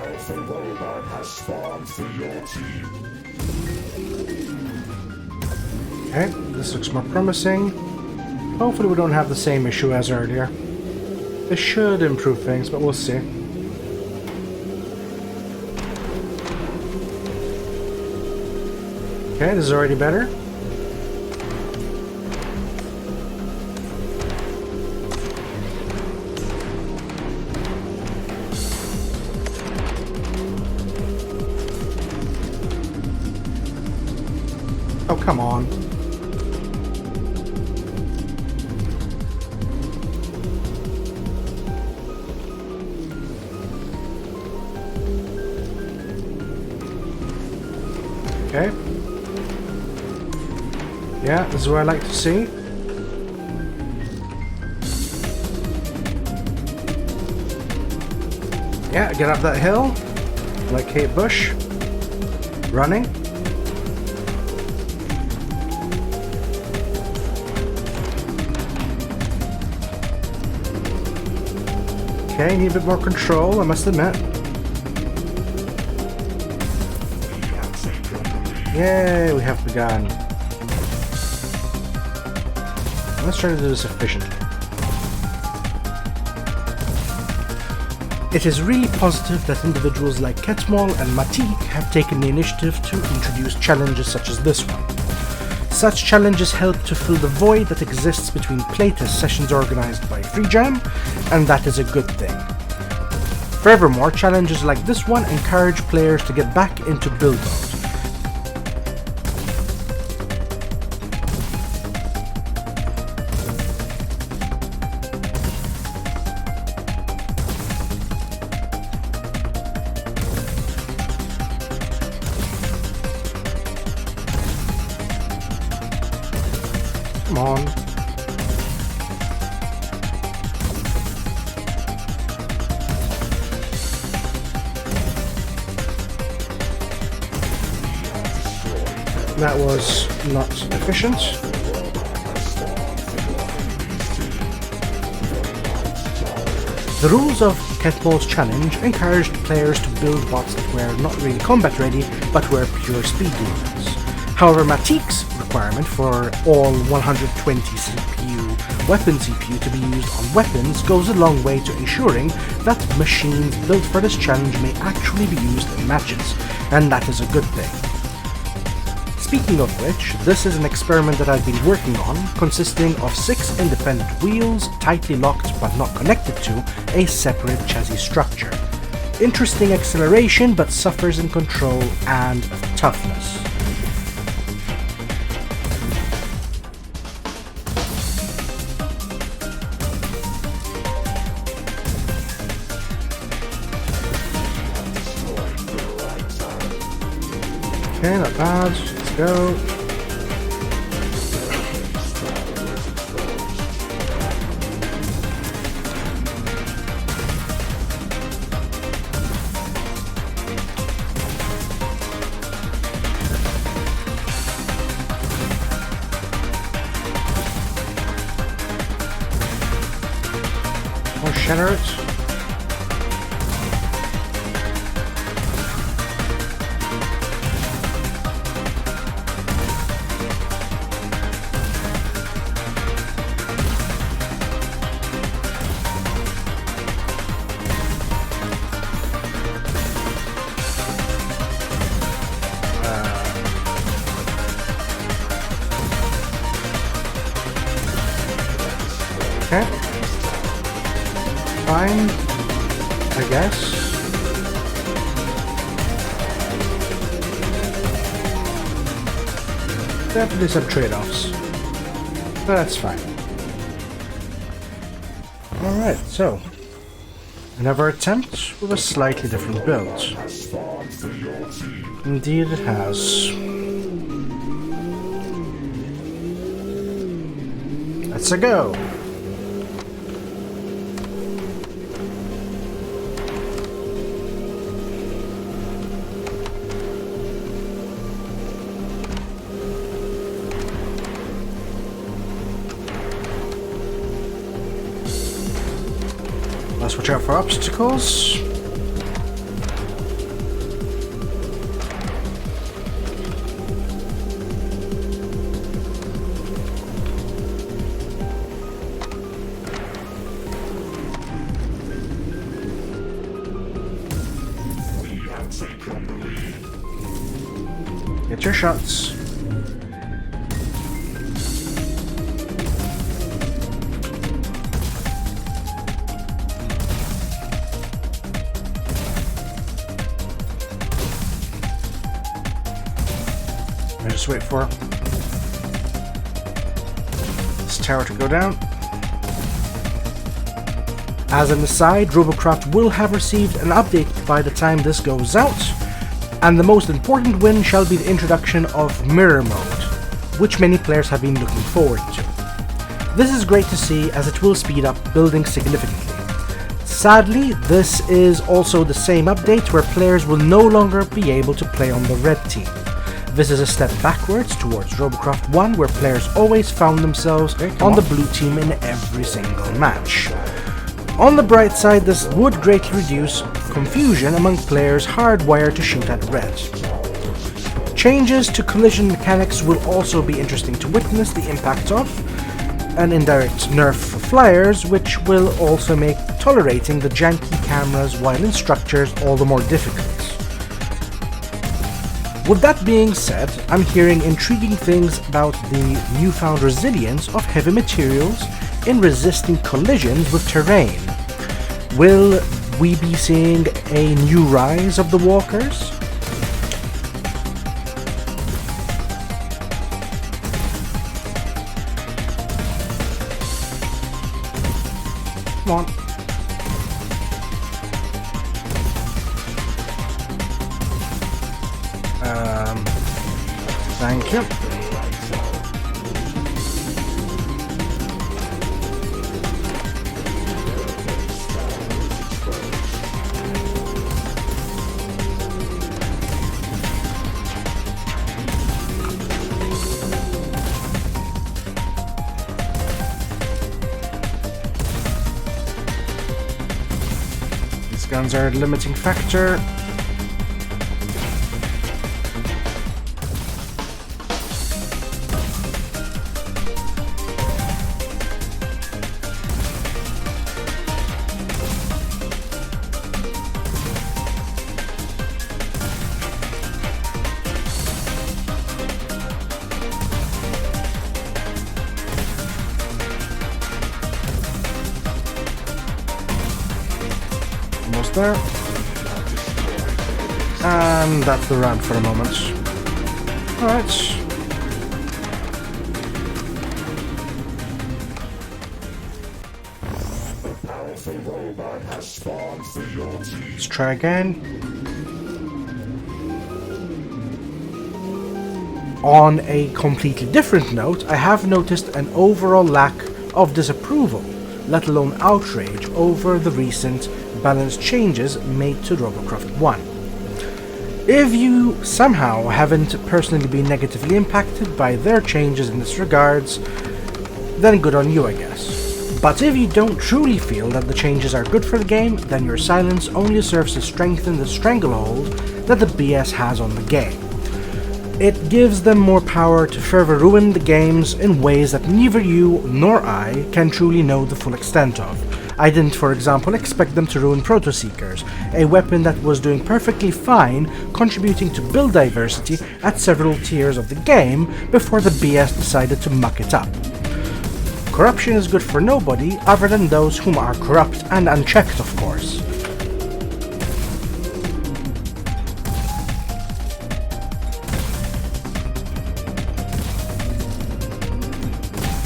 powerful robot has spawned for your team. Okay, this looks more promising. Hopefully we don't have the same issue as earlier. This should improve things, but we'll see. Okay, this is already better. Oh, come on. Okay. Yeah, this is what I like to see. Yeah, get up that hill. Like Kate Bush. Running. Okay, need a bit more control, I must admit. Yay, we have begun. Let's try to do this efficiently. It is really positive that individuals like Ketmol and Matik have taken the initiative to introduce challenges such as this one. Such challenges help to fill the void that exists between playtest sessions organized by FreeJam, and that is a good thing. Furthermore, challenges like this one encourage players to get back into build mode. Come on. That was not efficient. The rules of Ketball's challenge encouraged players to build bots that were not really combat ready, but were pure speed demons. However, Matik's requirement for all 120 CPU weapon CPU to be used on weapons goes a long way to ensuring that machines built for this challenge may actually be used in matches, and that is a good thing. Speaking of which, this is an experiment that I've been working on, consisting of 6 independent wheels, tightly locked but not connected to a separate chassis structure. Interesting acceleration, but suffers in control and toughness. Okay, not bad. Let's go. More shatter it. Okay. Fine, I guess. Definitely some trade-offs, but that's fine. Alright, so another attempt with a slightly different build. Indeed it has. Let's go! Let's watch out for obstacles. your shots. I just wait for this tower to go down. As an aside, Robocraft will have received an update by the time this goes out, and the most important win shall be the introduction of Mirror Mode, which many players have been looking forward to. This is great to see as it will speed up building significantly. Sadly, this is also the same update where players will no longer be able to play on the red team. This is a step backwards towards Robocraft 1, where players always found themselves on the blue team in every single match. On the bright side, this would greatly reduce confusion among players hardwired to shoot at red. Changes to collision mechanics will also be interesting to witness the impact of. An indirect nerf for flyers, which will also make tolerating the janky cameras while in structures all the more difficult. With that being said, I'm hearing intriguing things about the newfound resilience of heavy materials in resisting collisions with terrain. Will we be seeing a new rise of the walkers? Come on. Thank you. These guns are a limiting factor. Almost there. And that's the round for the moment. Alright. Let's try again. On a completely different note, I have noticed an overall lack of disapproval, let alone outrage, over the recent balance changes made to Robocraft 1. If you somehow haven't personally been negatively impacted by their changes in this regards, then good on you, I guess. But if you don't truly feel that the changes are good for the game, then your silence only serves to strengthen the stranglehold that the BS has on the game. It gives them more power to further ruin the games in ways that neither you nor I can truly know the full extent of. I didn't, for example, expect them to ruin Proto-Seekers, a weapon that was doing perfectly fine, contributing to build diversity at several tiers of the game before the BS decided to muck it up. Corruption is good for nobody other than those whom are corrupt and unchecked, of course.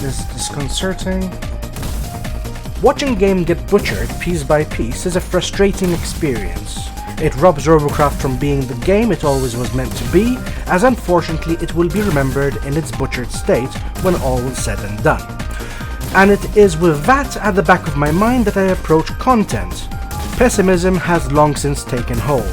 This is disconcerting. Watching a game get butchered piece by piece is a frustrating experience. It robs Robocraft from being the game it always was meant to be, as unfortunately it will be remembered in its butchered state when all is said and done. And it is with that at the back of my mind that I approach content. Pessimism has long since taken hold.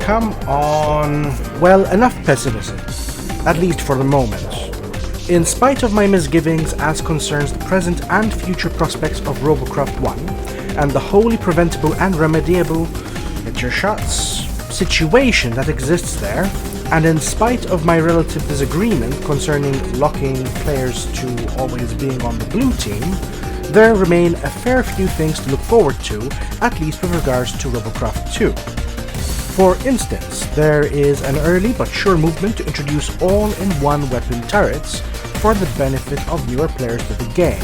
Come on. Well, enough pessimism, at least for the moment. In spite of my misgivings as concerns the present and future prospects of Robocraft 1, and the wholly preventable and remediable hit your shots situation that exists there, and in spite of my relative disagreement concerning locking players to always being on the blue team, there remain a fair few things to look forward to, at least with regards to Robocraft 2. For instance, there is an early but sure movement to introduce all-in-one weapon turrets for the benefit of newer players to the game,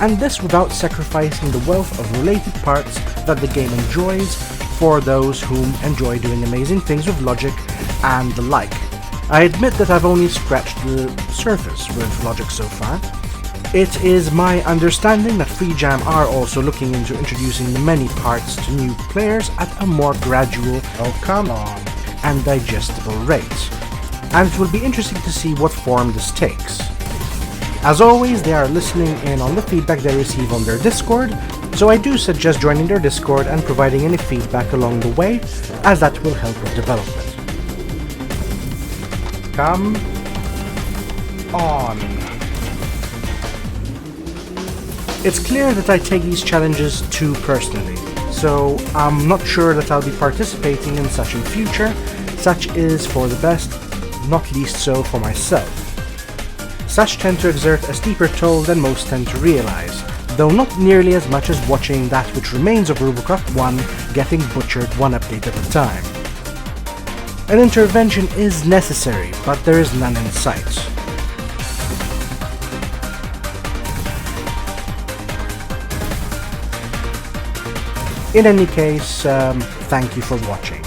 and this without sacrificing the wealth of related parts that the game enjoys for those whom enjoy doing amazing things with logic and the like. I admit that I've only scratched the surface with logic so far. It is my understanding that FreeJam are also looking into introducing the many parts to new players at a more gradual, oh come on, and digestible rate, and it will be interesting to see what form this takes. As always, they are listening in on the feedback they receive on their Discord, so I do suggest joining their Discord and providing any feedback along the way, as that will help with development. Come on. It's clear that I take these challenges too personally, so I'm not sure that I'll be participating in such in future. Such is for the best, not least so for myself. Such tend to exert a steeper toll than most tend to realize, though not nearly as much as watching that which remains of Robocraft 1 getting butchered one update at a time. An intervention is necessary, but there is none in sight. In any case, thank you for watching.